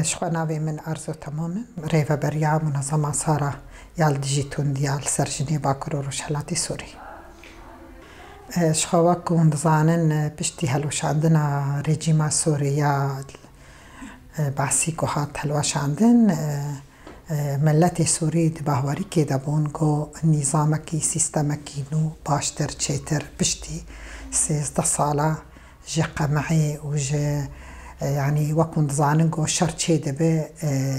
شخناوي من أرزو تماما ريفا بريا منظمة سارة يال ديجيتون ديال سرجني باكرو روشحلاتي سوري. شخواك وندزانن بشتي هلوش عندنا ريجيما سوريا بعسيكو هات هلوش عندن ملتي سوري دباهواري كده بونكو نظامكي سيستمكي نو باشتر تشيتر بشتي سيزده صالة جي قمعي وجي يعني وكون زاننجو شرچه دبه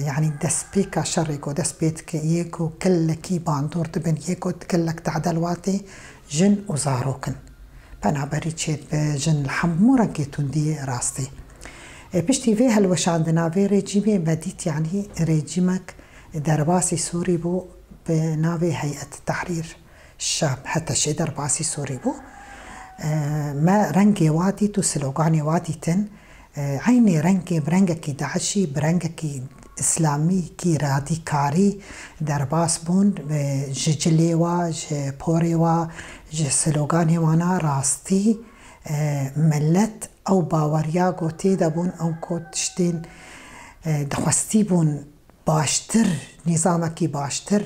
يعني دسبيكا شرقو دسبيت يكو كلكي باندور تبن يكو كلك تعدلواتي جن وزاروكن بنا بريتشيت بجن الحمورة جيتون دي راستي بشتي في هلوش عندنا في ريجيمي بديت يعني ريجيمك درباسي سوري بو بناوي هيئة التحرير الشعب حتى شي درباسي سوري بو ما رنجي وادي تو سلوغاني وادي تن عيني رنجي برنجكي داعشي برنجكي اسلامي كي راديكاري درباس بون جليوا بوريوا سلوغاني وانا راستي ملت او باوريا قوتي دابون او كوتشتين دخوستي بون باشتر نظامكي باشتر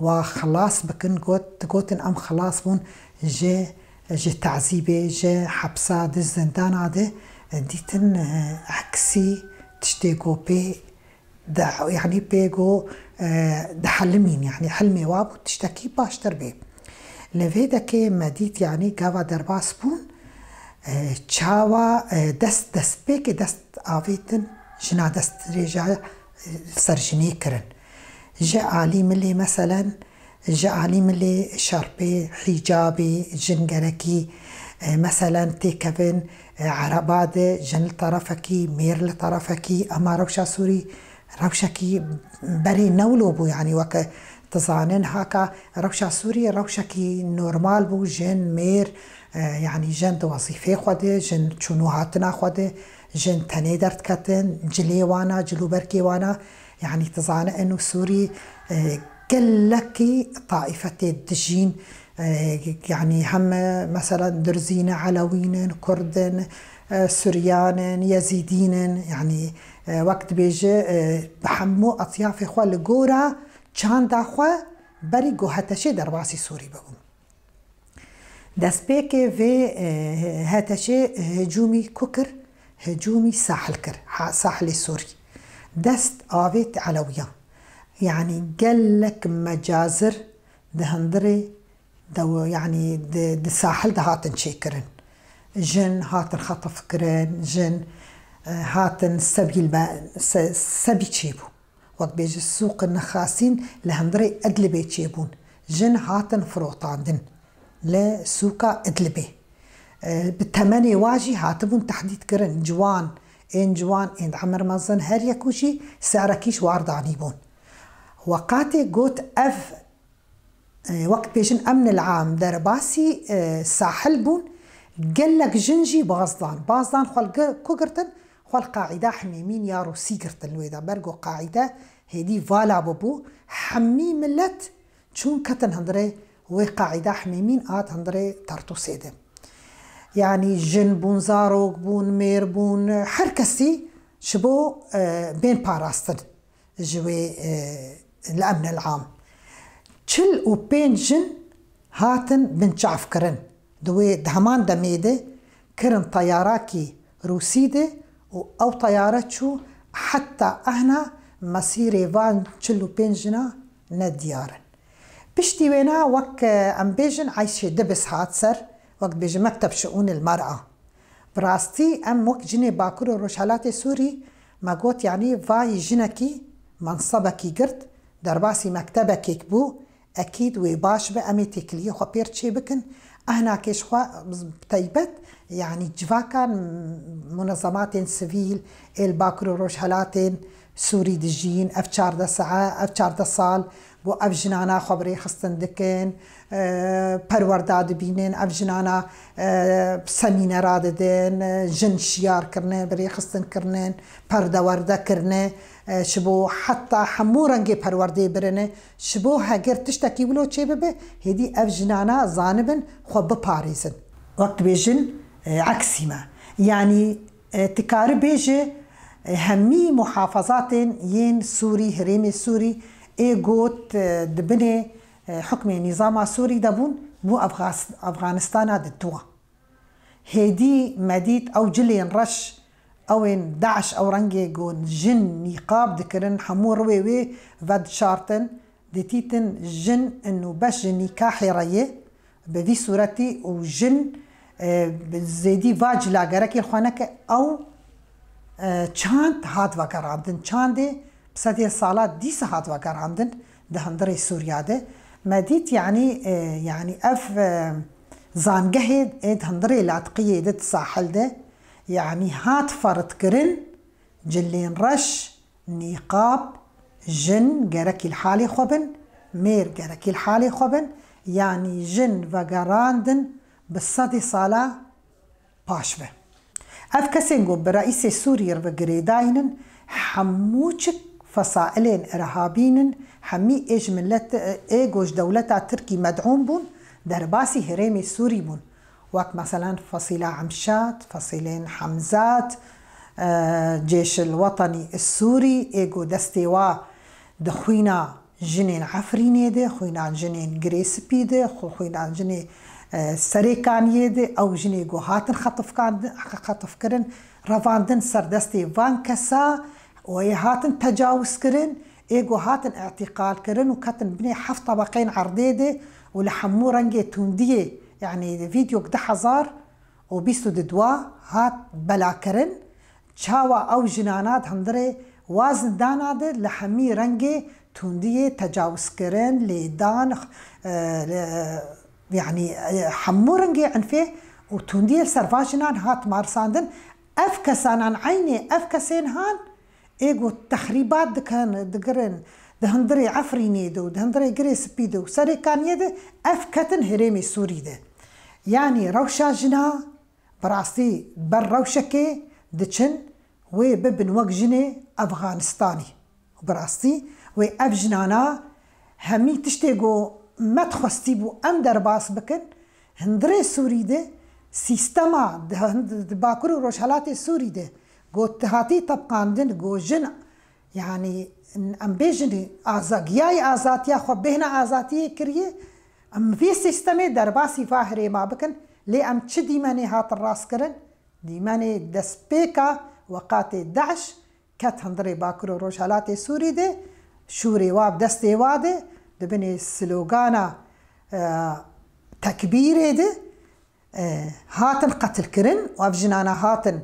وخلاص بكن قوتن ام خلاص بون جي تعذيبه جي حبسه دي الزندان عاده ديتن عكسي تشتيقو بي يعني بيقو دحلمين يعني حلمي وابو تشتكي باشتر بي لفيدا كي مديت يعني قاوا درباس بون تشاوا دست بيكي دست آفيتن جنا دست رجع سرجني كرن جاء علي ملي مثلا جاء علي ملي شاربي حجابي جنجركي مثلا تيكفن عرباد جن طرفكي مير لطرفكي اما روشا سوري روشكي بري نولو بو يعني وك تظانن هكا روشا سوري روشكي نورمال بو جن مير يعني جن دو وظيفه خوده جن شنوهاتنا خوده جن تنيدرت كتن جلي وانا جلو بركي وانا يعني تظان انه سوري كلكي طائفة الدجين يعني هم مثلا درزين علوين كردن سوريان يزيدين يعني وقت بيجي بحمو اطياف اخوة لقورا چان داخوة بري قوهتشي درباسي سوري بقوم دست بيكي في هتشي هجومي كوكر هجومي ساحل كر ساحل سوري دست آويت علويان يعني قالك مجازر دهندري دو يعني دي ساحل ده هاتن شيكرن جن هاتن خطف كرن جن هاتن سبي تشيبو وقت بيجي السوق النخاسين لهندري أدلبي تشيبون جن هاتن فروطاندن لسوقا أدلبي بالتماني واجي هاتبون تحديد كرن جوان إن عمر مزن هر يكوشي سعركيش وارداني بون وقاتي قوت أف وقت بيجن أمن العام درباسي ساحل بون قلق جنجي بازدان خوال كوغرتن خوال قاعدة حميمين يا روسي قرتن لويدا برقو قاعدة هيدي فالا ببو حمي ملت چون كتن هندري وقاعدة حميمين هندري ترتو سيدم يعني جن بون زاروك بون مير بون حركسي شبو بين باراستن جوي الأمن العام چل و بين جن هاتن بنشعف كرن دوي دهمان دميده كرن طياراكي روسيده او طيارات شو حتى اهنا مسيري فان چل و بين جنا نديارن بشتي وينا وك ام بيجن عايشه دبس هاتسر وقت بيجي مكتب شؤون المرأة براستي ام وك جني باكر روشحلات سوري ما قوت يعني فاي جنكي منصبكي قرد درباسي مكتبك يكبو أكيد وباش بأمي تكليه خو بيرتشي بكن أهنا كيش خو بتيبت يعني جواكان منظمات سيفيل الباكرو روشحلاتين سوري دجين أفشار دا ساعة أفشار دا صال بو أفجنانا خبري خستن دكين پرورداد بینن أفجنانا سمینه را دادن جن شیار کرنه بری خستن کرنن پردورده کرنه شبو حتى حمورنجي پرورده برنه شبو هاگر تشتكي ولو چه ببه هدي أفجنانا زانبن خو بپاريزن وقت بيجن عكسي ما يعني تكار بيجي همي محافظات ين سوري هريمي سوري ايغوت دبني حكم نظام سوري دبون بو افغانستان دتوا هدي مديت او جلين رش او داعش او رنجي جون جن نقاب ذكرن حمور وي فاد شارتن ديتيتن جن انه باش نكاحي ريه بذي صورتي وجن زيدي فاج لاغرك الخوانك او چاند هات وكر عندن چاندي بسدي صالات ديس هات وكر عندن ده هندري سوريا ده مديت يعني اف زانجهد اد هندري لاتقيه ده الساحل ده يعني هات فرد كرن جلين رش نقاب جن جركي الحالي خبن مير جركي الحالي خبن يعني جن وقراندن بالصدي صالة باشبه اف كسنجو برئيس سوريا بقريداينن حموشك فصائلين ارهابينن حمي ايج ملت ايجوش دولتا تركي مدعوم بون درباسي هريمي سوري بون وقت مثلا فصيلة عمشات فصيلين حمزات جيش الوطني السوري ايجو دستيوا دخوينا جنين عفريني ده خوينا جنين جريسبي ده خوينا جنين سريكان يده او جنين جو هاتن خطف كرن رفاندن سردستي فان كسا ويهاتن تجاوز كرن ايجو هاتن اعتقال كرن وكاتن بني حف طبقين عرضيده ولحمو رنجي تونديه يعني فيديو كده حزار وبيستو ددوا هات بلا كرن شاوا او جنانات هندري وازن داناد لحمي رنجي تونديه تجاوز كرن لدان يعني حمو رنجي عنفه وتونديه سرفاجنان هات مارساندن افكسان عن عيني افكسين هان ايجو تخريبات دكان دقرن دهندري عفريني دو دهندري جريس بيدو سري كان يده افكتن هريمي سوري ده يعني روشا جنا براستي بر روشكي دچن وي ببن وق جني افغانستاني براستي وي اف جنانا همي تشتيغو ما تخستي بو ام درباس بكن هندري سوري ده سيستما باكرو روشالاتي سوري ده جو تهاتي طبقاندن جو جنا يعني ام بيجني ازاقياي ازاتيا خو بهنا ازاتي كريه ام في سيستمي درباسي فاهري ما بكن لي ام تشدي ماني هات الراس كرن دي ماني دسبيكا وقاتي داعش كات هندري باكرو روشالاتي سوري دي شوري واب دستي وادي دبني سلوغانا تكبيري دي هاتن قتل كرن وابجنانا هاتن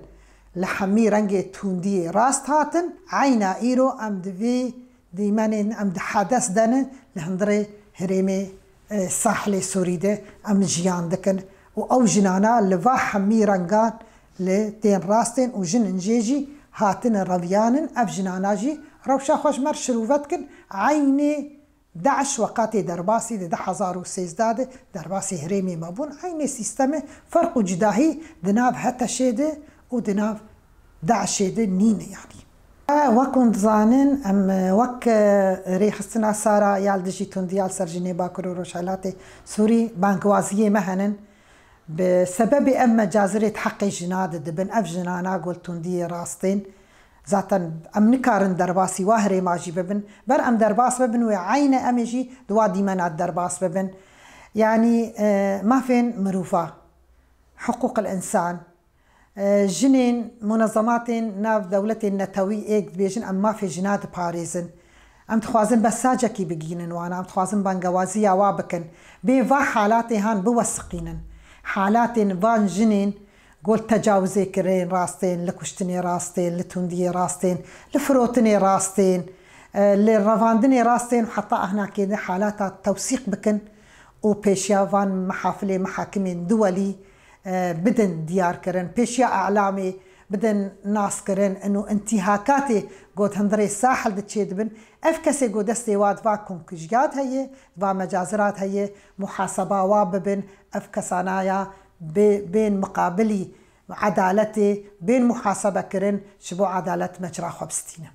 لحمي رنجي توندي راست هاتن عينا ايرو ام دفي دي مانين ام حدث دانا لهندري هريمي ساحلي سوري ده ام جيان دكن او جنانا لفا حمي رنجان لتين راستين وجن نجيجي هاتن رضيانن اف جناناجي روشا خوش مر شروفتكن عيني داعش وقاتي درباسي ده حزارو سيزداده درباسي هريمي مابون عيني سيستمه فرق جداهي دناب حتى شيده ودناف داعش شيده نين يعني وكن ظانن ام وك ريح السنة سارة يال دجيتون ديال سرجيني باكرو روشالاتي سوري بانكوازية مهنن بسبب اما جازرة حقي جناد دبن اف جنانا قلتون دي راستين ذاتا ام نكارن درباسي واهري ماجي ببن بر ام درباس ببن وعين امجي دوا ديمانات درباس ببن يعني ما فين مروفة حقوق الانسان جنين منظمات ناف دولة النتوي ايك بيجن ام ما في جناد باريزن ام تخوازن بساجة كي بجينن وانا ام تخوازن بانقوازية وابكن بيفا حالاتي هان بوسقينن حالاتي فان جنين قول تجاوزي كرين راستين لكشتني راستين لتوندي راستين لفروتني راستين للرفاندني راستين وحتى هنا كده حالات توثيق بكن وبيشيا فان محافلة محاكمين دولي بدن ديار كرن بيشيا اعلامي بدن ناس كرن انه انتهاكاتي قوت هندري الساحل دتشيد بن افكسي قود استيواد فا كونكجيات هي فا مجازرات هي محاسبة واببن افكسانايا بين مقابلي عدالتي بين محاسبة كرن شبو عدالة مجرى خبستينا